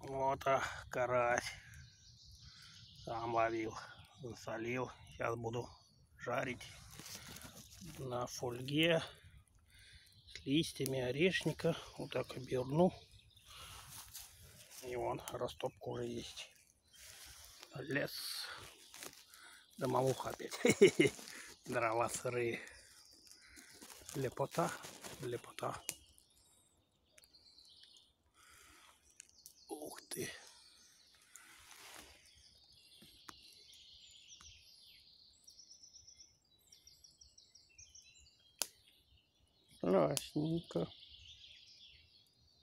Вот карась. Сам ловил, засолил. Сейчас буду жарить на фольге с листьями орешника. Вот так оберну. И вон растопка уже есть. Лес. Домовуха опять. Дрова сырые. Лепота. Лепота. Ух ты. Красненько.